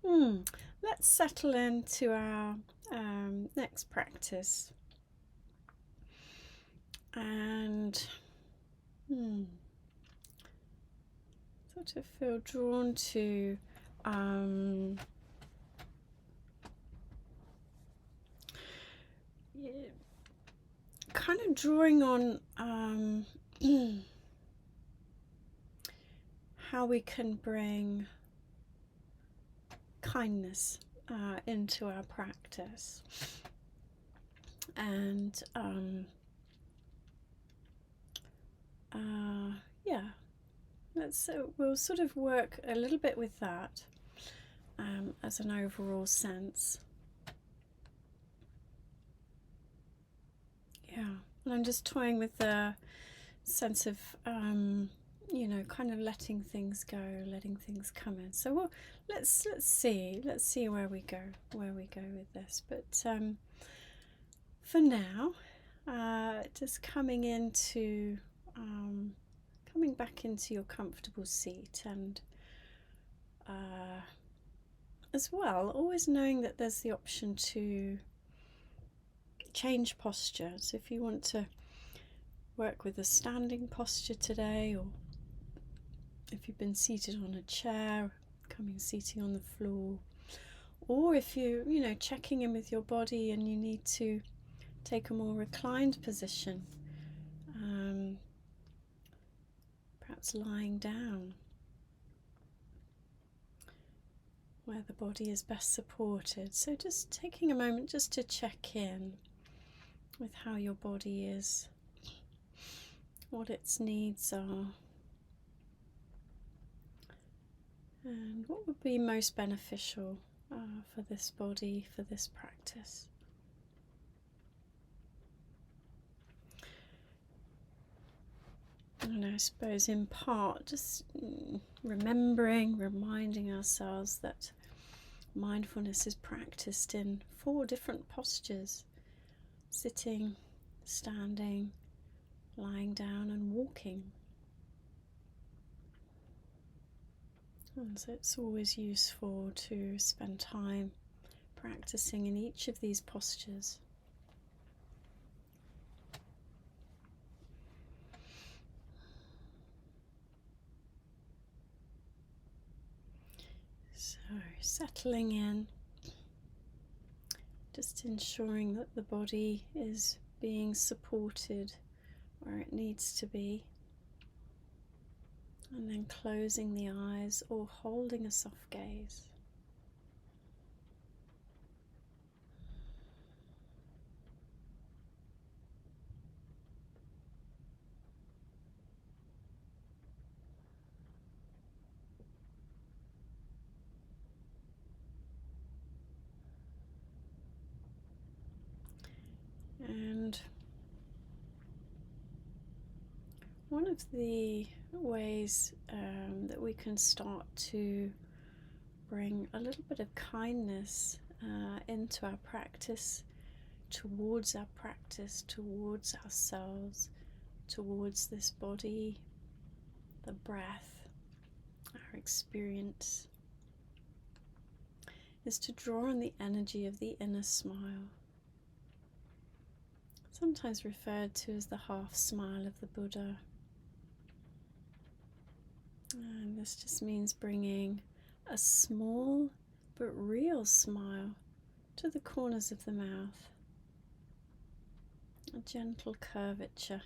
Hmm. Let's settle into our next practice and sort of feel drawn to kind of drawing on how we can bring kindness into our practice. And yeah, we'll sort of work a little bit with that as an overall sense. Yeah, and I'm just toying with the sense of kind of letting things go, letting things come in. So let's see where we go with this. But for now, just coming back into your comfortable seat, and as well, always knowing that there's the option to change posture. So if you want to work with a standing posture today, or if you've been seated on a chair, seating on the floor, or if you checking in with your body and you need to take a more reclined position, perhaps lying down where the body is best supported. So just taking a moment just to check in with how your body is, what its needs are, and what would be most beneficial for this body, for this practice. And I suppose in part just reminding ourselves that mindfulness is practiced in 4 different postures: sitting, standing, lying down, and walking. And so it's always useful to spend time practicing in each of these postures. So settling in, just ensuring that the body is being supported where it needs to be, and then closing the eyes or holding a soft gaze. And one of the ways that we can start to bring a little bit of kindness into our practice, towards ourselves, towards this body, the breath, our experience, is to draw on the energy of the inner smile, sometimes referred to as the half smile of the Buddha. And this just means bringing a small but real smile to the corners of the mouth, a gentle curvature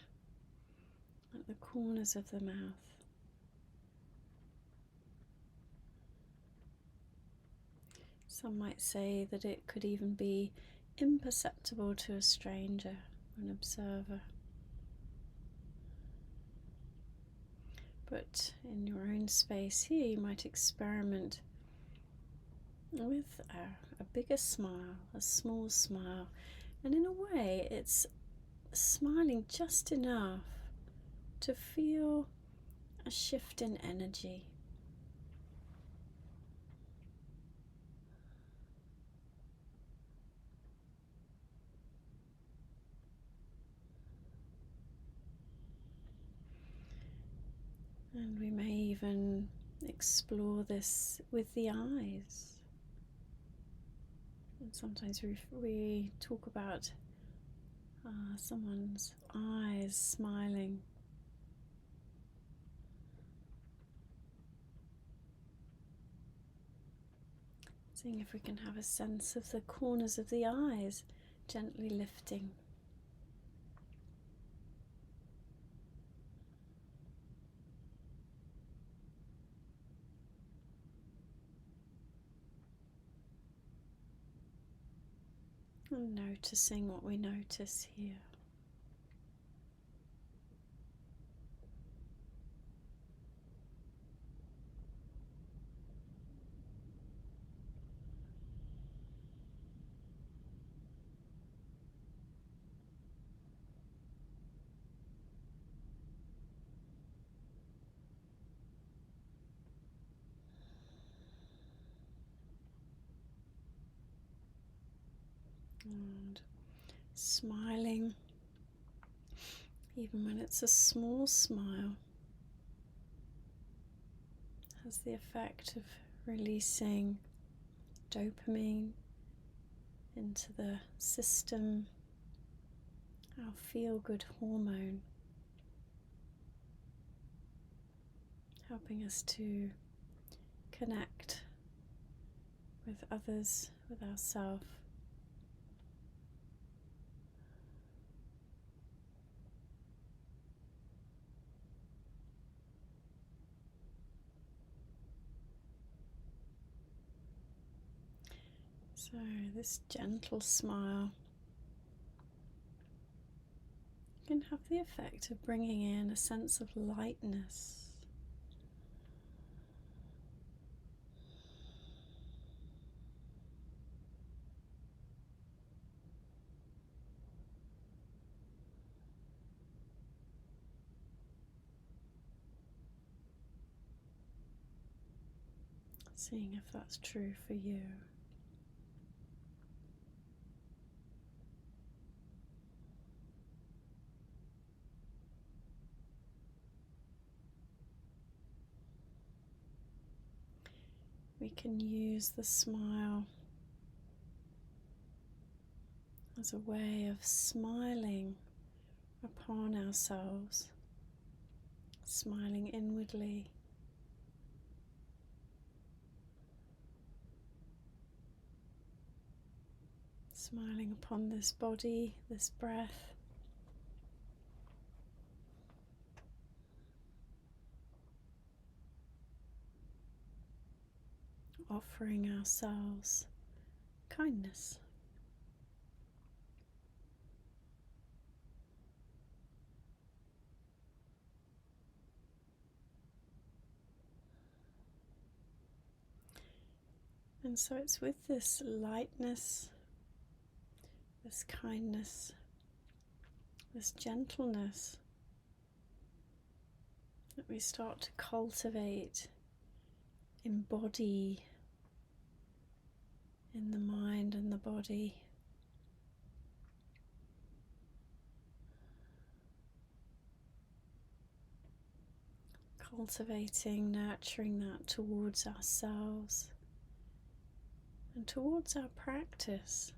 at the corners of the mouth. Some might say that it could even be imperceptible to a stranger, an observer. But in your own space here, you might experiment with a bigger smile, a small smile, and in a way it's smiling just enough to feel a shift in energy. And we may even explore this with the eyes. And sometimes we talk about someone's eyes smiling. Seeing if we can have a sense of the corners of the eyes gently lifting. And noticing what we notice here. And smiling, even when it's a small smile, has the effect of releasing dopamine into the system, our feel-good hormone, helping us to connect with others, with ourselves. So this gentle smile can have the effect of bringing in a sense of lightness. Seeing if that's true for you. We can use the smile as a way of smiling upon ourselves, smiling inwardly, smiling upon this body, this breath, offering ourselves kindness. And so it's with this lightness, this kindness, this gentleness that we start to cultivate, embody in the mind and the body. Cultivating, nurturing that towards ourselves and towards our practice.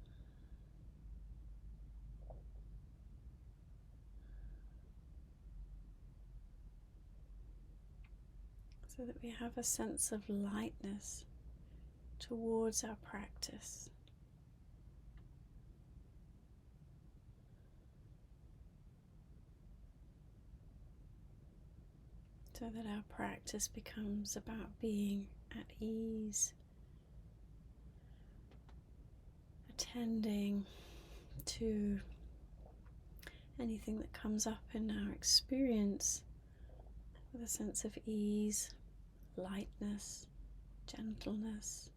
So that we have a sense of lightness towards our practice. So that our practice becomes about being at ease, attending to anything that comes up in our experience with a sense of ease, lightness, gentleness,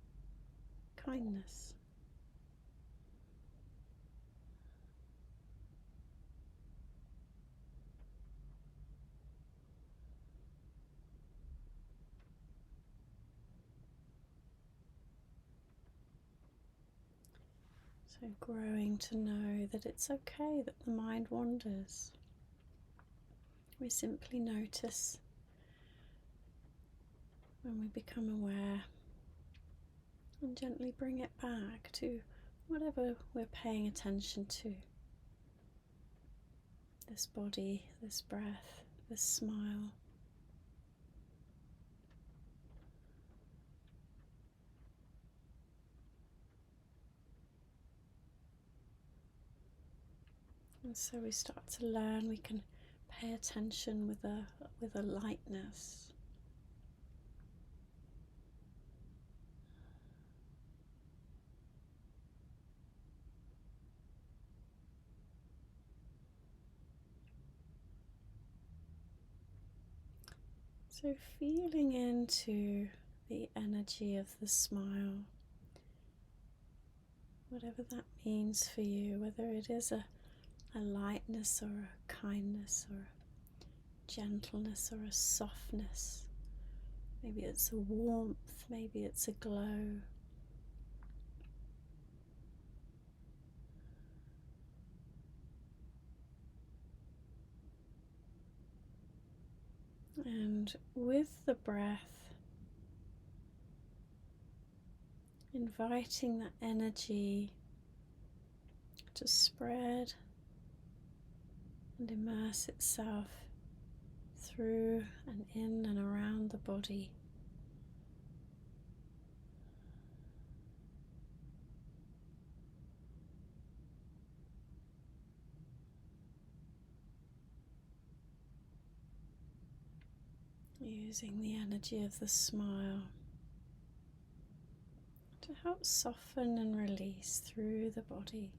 kindness. So growing to know that it's okay that the mind wanders. We simply notice when we become aware and gently bring it back to whatever we're paying attention to. This body, this breath, this smile. And so we start to learn we can pay attention with a lightness. So feeling into the energy of the smile, whatever that means for you, whether it is a lightness or a kindness or a gentleness or a softness. Maybe it's a warmth, maybe it's a glow. And with the breath, inviting that energy to spread and immerse itself through and in and around the body. Using the energy of the smile to help soften and release through the body.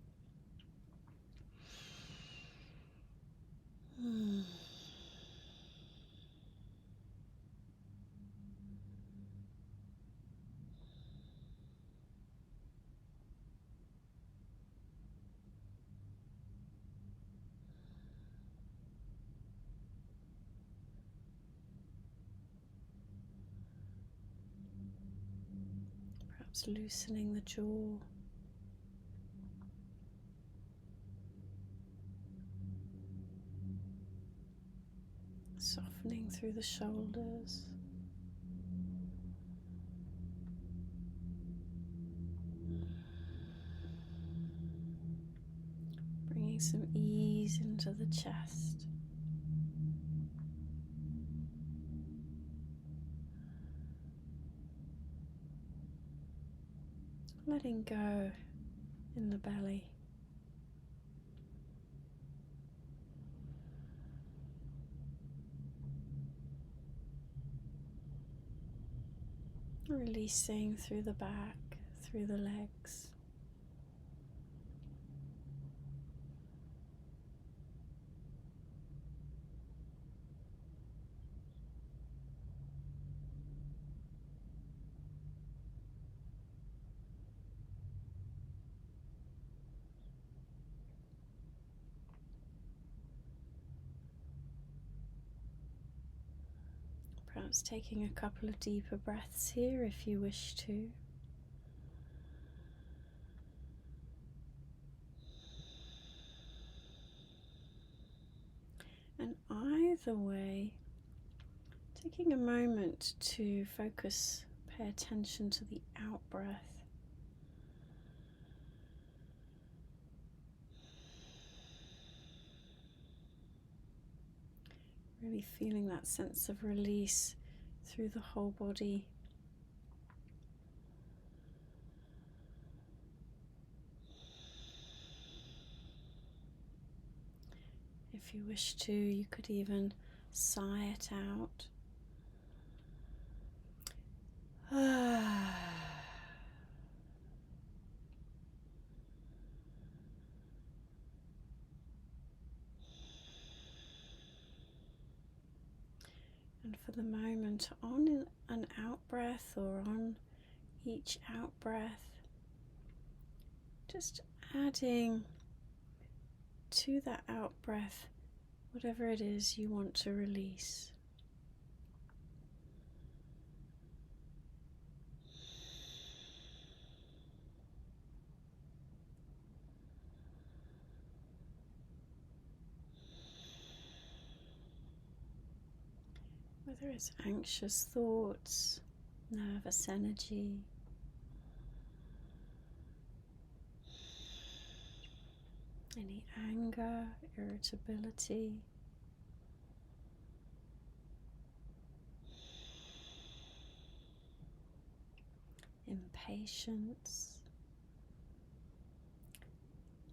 Perhaps loosening the jaw. Softening through the shoulders. Bringing some ease into the chest. Letting go in the belly. Releasing through the back, through the legs. Perhaps taking a couple of deeper breaths here if you wish to. And either way, taking a moment to focus, pay attention to the out breath. Really feeling that sense of release through the whole body. If you wish to, you could even sigh it out. And for the moment, on an out breath or on each out breath, just adding to that out breath whatever it is you want to release. Whether it's anxious thoughts, nervous energy, any anger, irritability, impatience,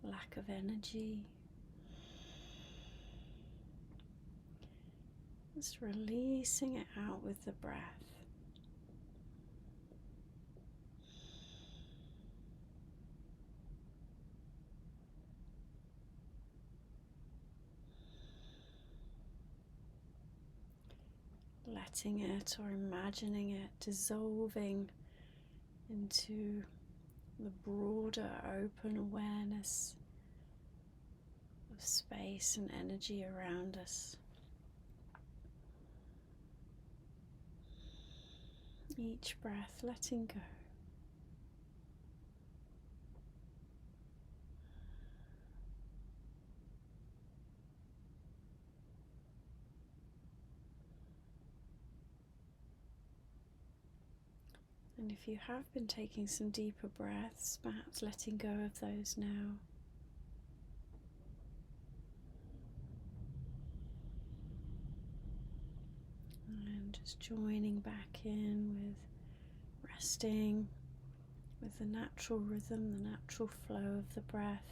lack of energy. Just releasing it out with the breath. Letting it or imagining it dissolving into the broader open awareness of space and energy around us. Each breath letting go. And if you have been taking some deeper breaths, perhaps letting go of those now. And just joining back in with resting with the natural rhythm, the natural flow of the breath.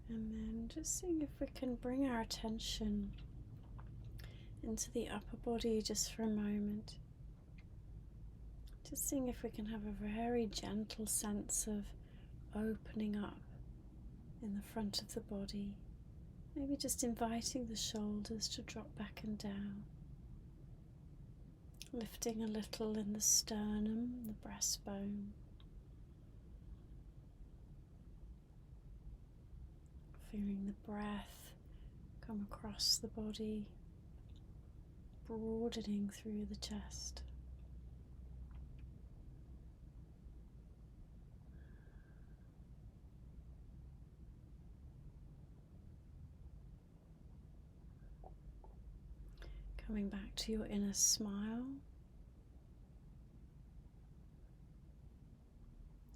And then just seeing if we can bring our attention into the upper body just for a moment. Just seeing if we can have a very gentle sense of opening up in the front of the body. Maybe just inviting the shoulders to drop back and down. Lifting a little in the sternum, the breastbone. Feeling the breath come across the body, broadening through the chest. Coming back to your inner smile.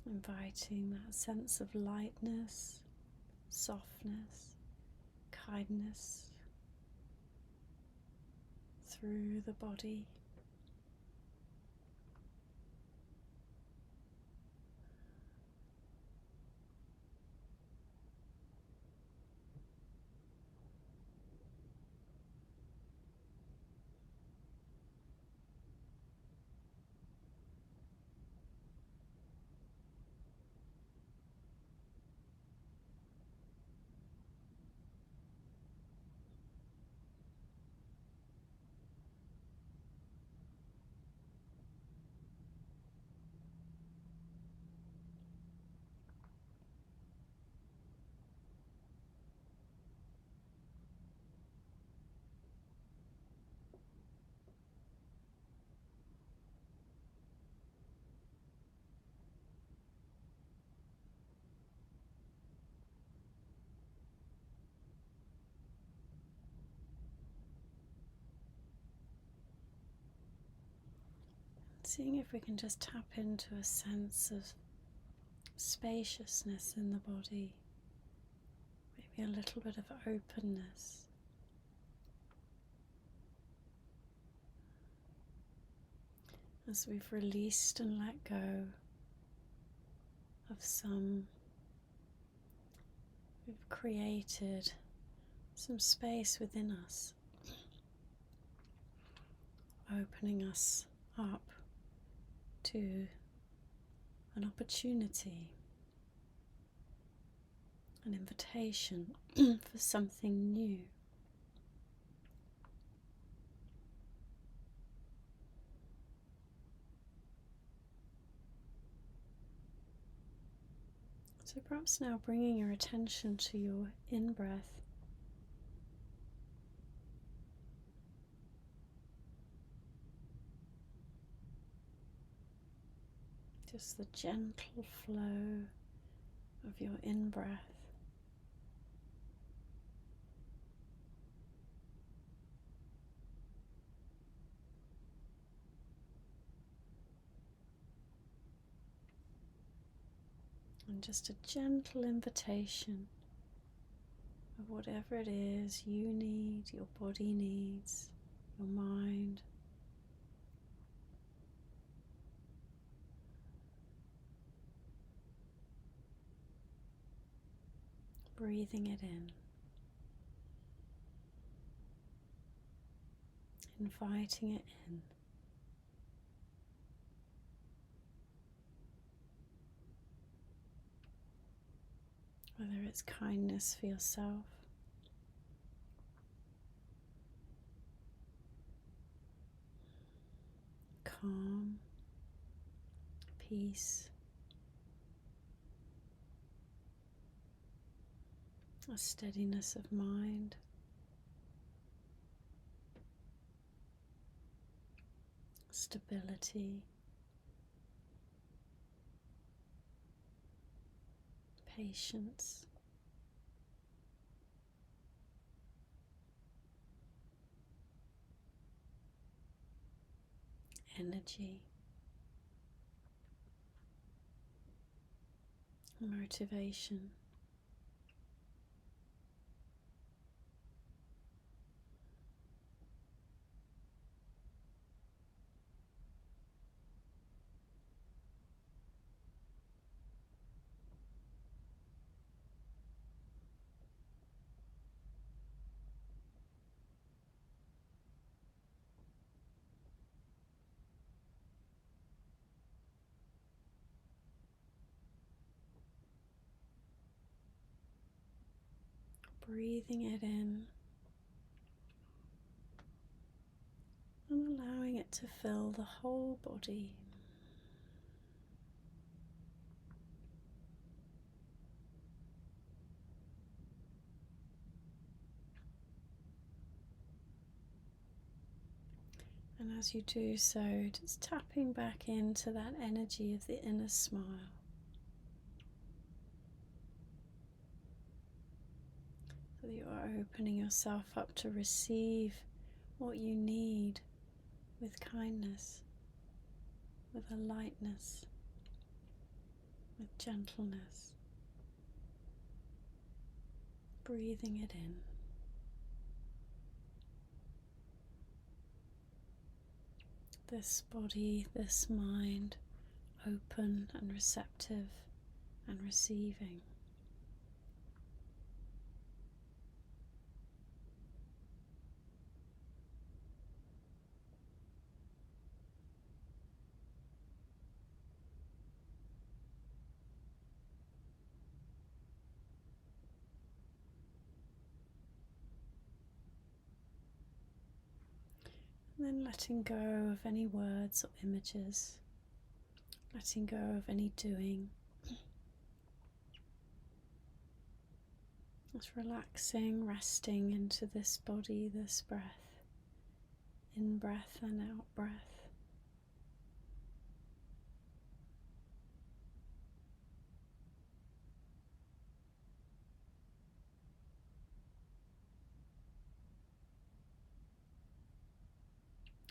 Inviting that sense of lightness, softness, kindness through the body. Seeing if we can just tap into a sense of spaciousness in the body, maybe a little bit of openness. As we've released and let go of we've created some space within us, opening us up to an opportunity, an invitation for something new. So perhaps now bringing your attention to your in-breath, Just the gentle flow of your in-breath and just a gentle invitation of whatever it is you need, your body needs, your mind. Breathing it in, inviting it in. Whether it's kindness for yourself, calm, peace, a steadiness of mind, stability, patience, energy, motivation. Breathing it in and allowing it to fill the whole body. And as you do so, just tapping back into that energy of the inner smile. So that you are opening yourself up to receive what you need with kindness, with a lightness, with gentleness. Breathing it in. This body, this mind, open and receptive and receiving. And then letting go of any words or images, letting go of any doing. Just relaxing, resting into this body, this breath, in breath and out breath.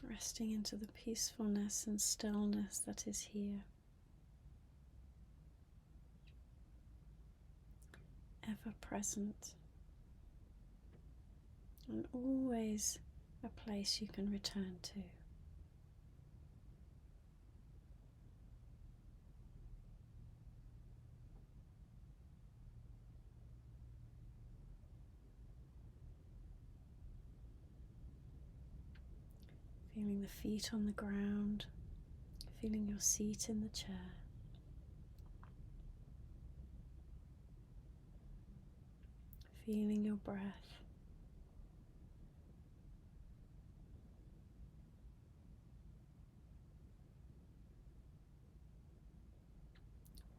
Resting into the peacefulness and stillness that is here. Ever present. And always a place you can return to. Feeling the feet on the ground, feeling your seat in the chair. Feeling your breath.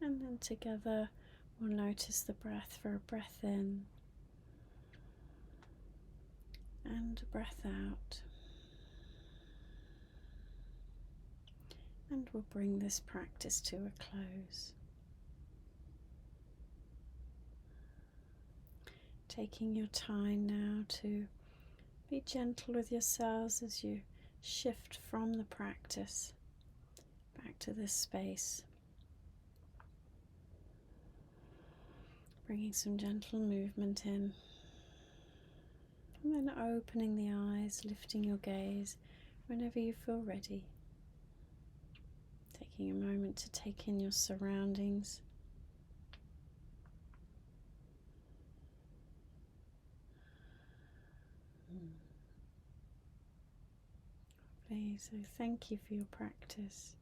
And then together we'll notice the breath for a breath in and a breath out. And we'll bring this practice to a close. Taking your time now to be gentle with yourselves as you shift from the practice back to this space. Bringing some gentle movement in. And then opening the eyes, lifting your gaze whenever you feel ready. Taking a moment to take in your surroundings. So thank you for your practice.